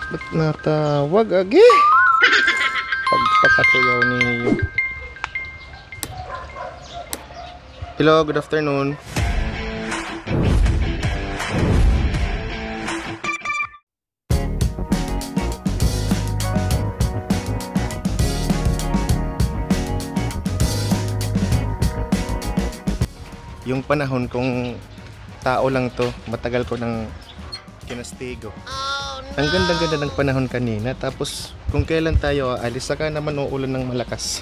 Ba't natawag agi? Pagpakatuyaw niyo. Hello, good afternoon. Yung panahon kung tao lang to, matagal ko nang kinastigo. Ang ganda-ganda ng panahon kanina. Tapos kung kailan tayo aalis, saka naman uulan ng malakas.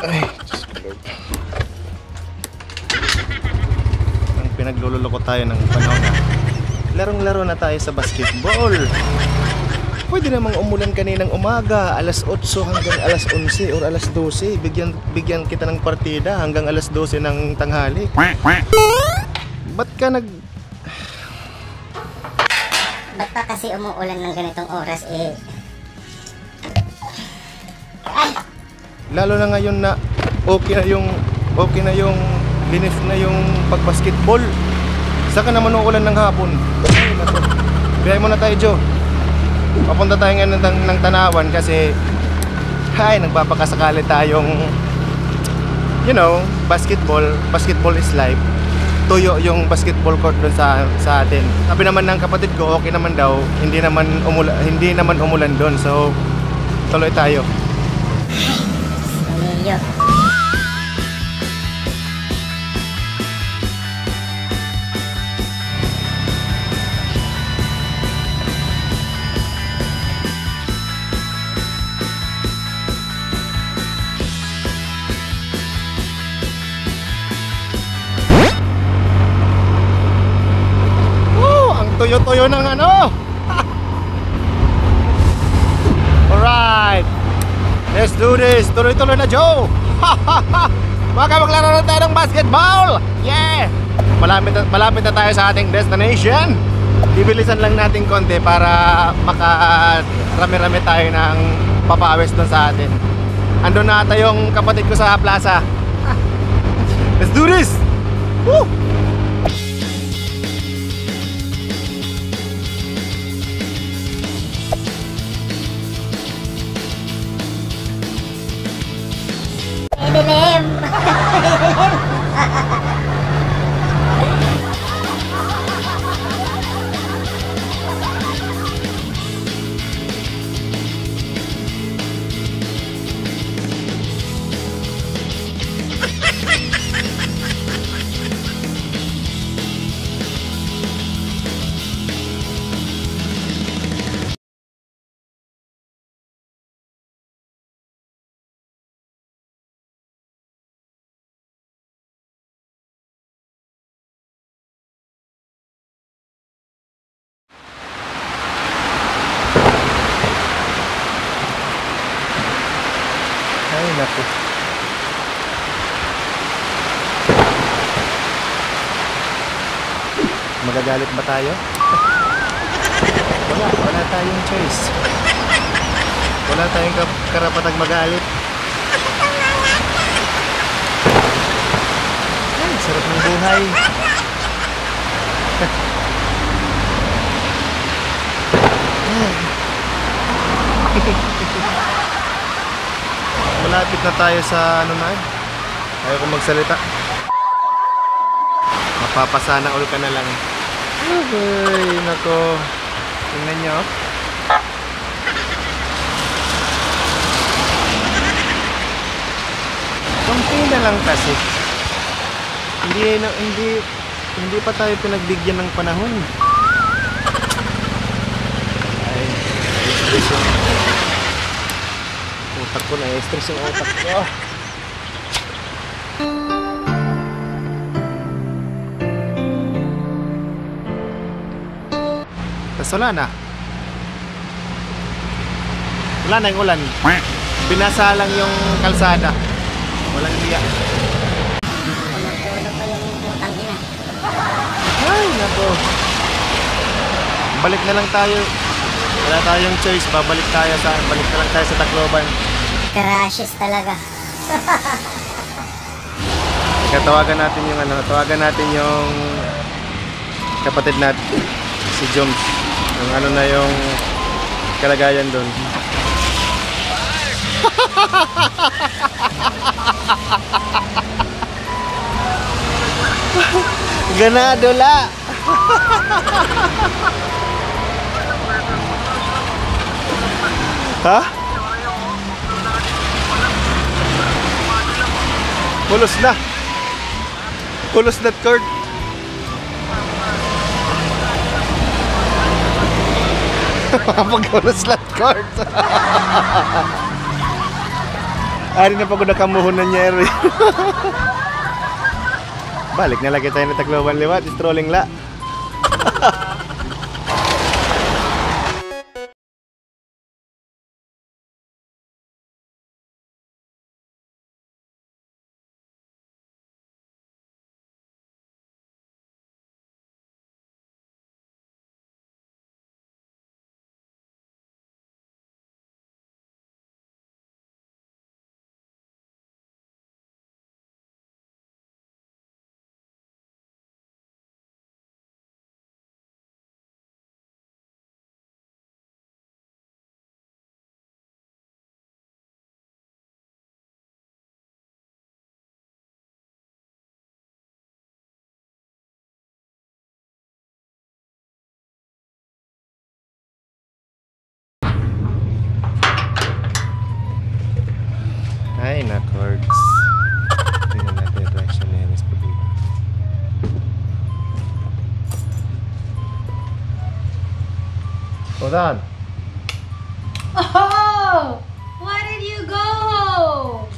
Ay, Diyos ko Lord. Ang pinagluloko tayo ng panahon na larong-laro na tayo sa basketball. Pwede namang umulan kaninang umaga, alas 8 hanggang alas 11 or alas 12. Bigyan kita ng partida hanggang alas 12 ng tanghali. Ba't ka Ba't pa kasi umuulan ng ganitong oras eh? Ay! Lalo na ngayon na okay na yung linif na yung pagbasketball. Saka naman uulan ng hapon. Ay, naku. Biyay mo na tayo, Joe. Papunta tayo ngayon ng Tanawan kasi nagpapakasakali tayong basketball is life. Tuyo yung basketball court doon sa atin. Sabi naman ng kapatid ko, okay naman daw, hindi naman umulan doon. So tuloy tayo. Ay, Tuyo-tuyo ng ano. Alright, let's do this. Tuloy-tuloy na, Joe. Baka maglaro na tayo ng basketball. Yeah. Malapit na tayo sa ating destination. Bibilisan lang natin konti para makarami-rami tayo ng papawis doon sa atin. Ando na ata yung kapatid ko sa plaza. Let's do this. Woo! dilim! Ay, naku. Magagalit ba tayo? Wala tayong choice. Wala tayong karapatang magalit. Ay, sarap ng buhay. Malapit na tayo sa ayaw ko magsalita. Mapapasana all ka na lang. Ay, nako. Tingnan nyo. Kunti na lang kasi. Hindi pa tayo pinagbigyan ng panahon. Ay, stress yung utak ko, na-stress yung utak ko. Tas wala na yung ulan. Binasa lang yung kalsada. Walang liya. Ano pa yung utang ina? Ay, nako. Balik na lang tayo. Wala tayong choice. Balik na lang tayo sa Tacloban. Crashes talaga. Kaya tawagan natin yung kapatid natin, si Joms. Yung kalagayan doon. Ganado la. Ha? Pulos na. Pulos na, Kurt. Pag-pulos na, Kurt. Ari na pagod na kamuhon na niya, Eri. Balik na lagi tayo na Tacloban liwat. Strolling la. Ay, na Cords. Tingnan natin yung reaction ni Miss Pabila. Hold on. Oh! Why did you go?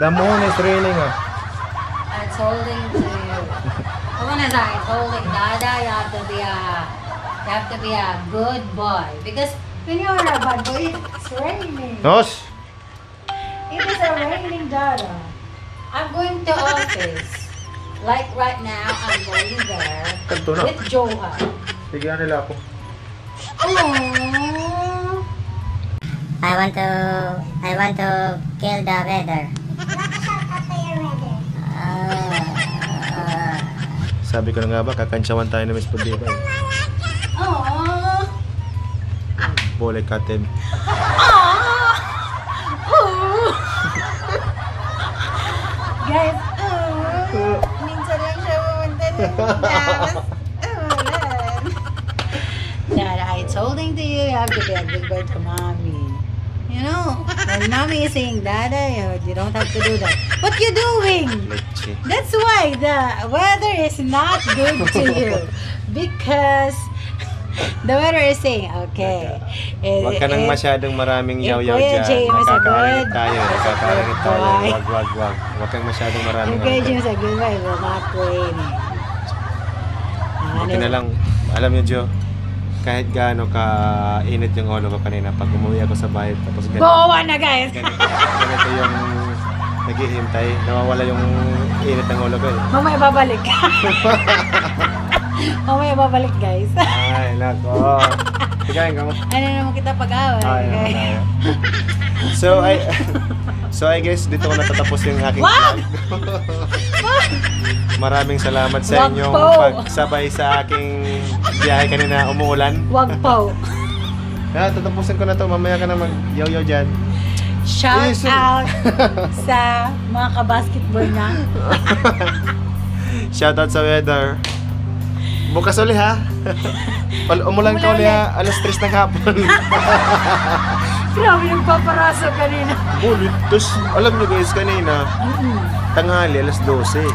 The moon is raining ah. It's holding to you. When I say it's holding Dada, you have to be a good boy. Because when you're a bad boy, it's raining. Nos! It is a raining Dada. I'm going to office. Like right now, I'm going there Kanto na. with Johan. Sige, nila ako. Oh. I want to kill the weather. Sabi ko na nga ba, kakansyawan tayo na Miss Pabila eh. Oh. Bole katem. Guys, minsan lang siya pumunta ng Dallas. Dada, it's holding to you. You have to be a good boy to mommy. You know, when mommy is saying Dada, you don't have to do that. What you doing? Leche. That's why the weather is not good to you. Because the weather is saying, okay. Huwag ka nang masyadong maraming if yaw-yaw Kuya dyan. James is a Nakakaringit good- tayo. is a Nakakaringit good tayo. boy. Wag. Huwag kang masyadong maraming Okay, yaw-yaw. James, a good boy. It will not rain. Buti na lang, alam niyo Jo, kahit gaano ka init yung ulo ko kanina, pag umuwi ako sa bahay, tapos Bawa na, guys! ganito yung naghihintay, nawawala yung init ng ulo ko eh. Mamaya babalik. Mamaya babalik, guys. Ay, nako. Tigayin ka mo. Ano naman kita pag-away? Ay, Okay? okay. So I guess dito ko natatapos yung aking Wag! vlog. Maraming salamat sa Wag inyong po! pagsabay sa aking biyahe kanina umuulan. Wag po. Tatapusin ko na to. Mamaya ka na mag-yaw-yaw dyan. Shout Yes, sir. out sa mga kabasketball na. Shoutout sa weather. Bukas uli ha. Umulan ka uli ha. Alas 3 ng hapon. Grabe nagpaparaso kanina. Bulit. Tapos alam nyo guys kanina, tanghali alas 12.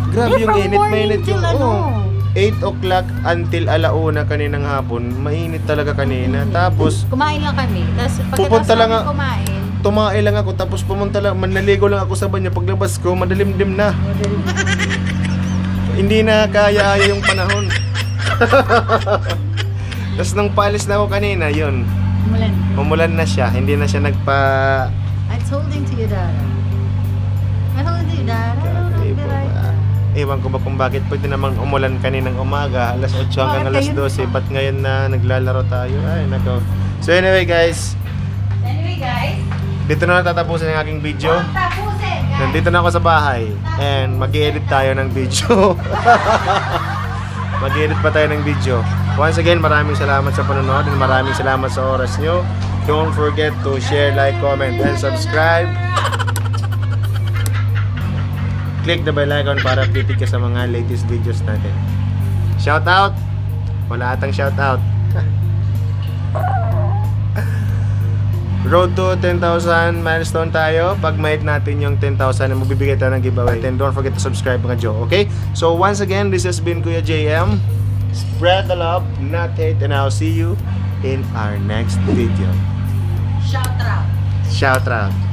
Grabe yung from init. morning Mainit till yung ano? 8 o'clock until alauna kaninang hapon. Mainit talaga kanina. Tapos Kumain lang kami. Tapos Pupunta pagkatapos lang namin nga- kumain, tumae lang ako. Tapos pumunta lang. Manaligo lang ako sa banyo. Paglabas ko, madilim-dim na. Hindi na kaya yung panahon. Tapos nung paalis na ako kanina, yun. umulan. Umulan na siya. Hindi na siya nagpa... It's holding to you, Dara. I'm holding to you, Dara. Kakaiba ba? Ewan ko ba kung bakit pwede namang umulan kaninang umaga. Alas 8 hanggang alas Bakit 12. Ba't ngayon na naglalaro tayo? Ay, nako. So anyway guys, Anyway, guys. dito na natatapusin ang aking video. Tapusin, guys. Nandito na ako sa bahay. And mag-edit tayo ng video. Mag-edit pa tayo ng video. Once again, maraming salamat sa panonood and maraming salamat sa oras nyo. Don't forget to share, like, comment, and subscribe. Click the bell icon para updated ka sa mga latest videos natin. Shout out! Wala atang shout out. Road to 10,000 milestone tayo. Pag ma-hit natin yung 10,000, magbibigay tayo ng giveaway. Then don't forget to subscribe mga Joe, okay? So once again, this has been Kuya JM. Spread the love, not hate, and I'll see you in our next video. Shout out. Shout out.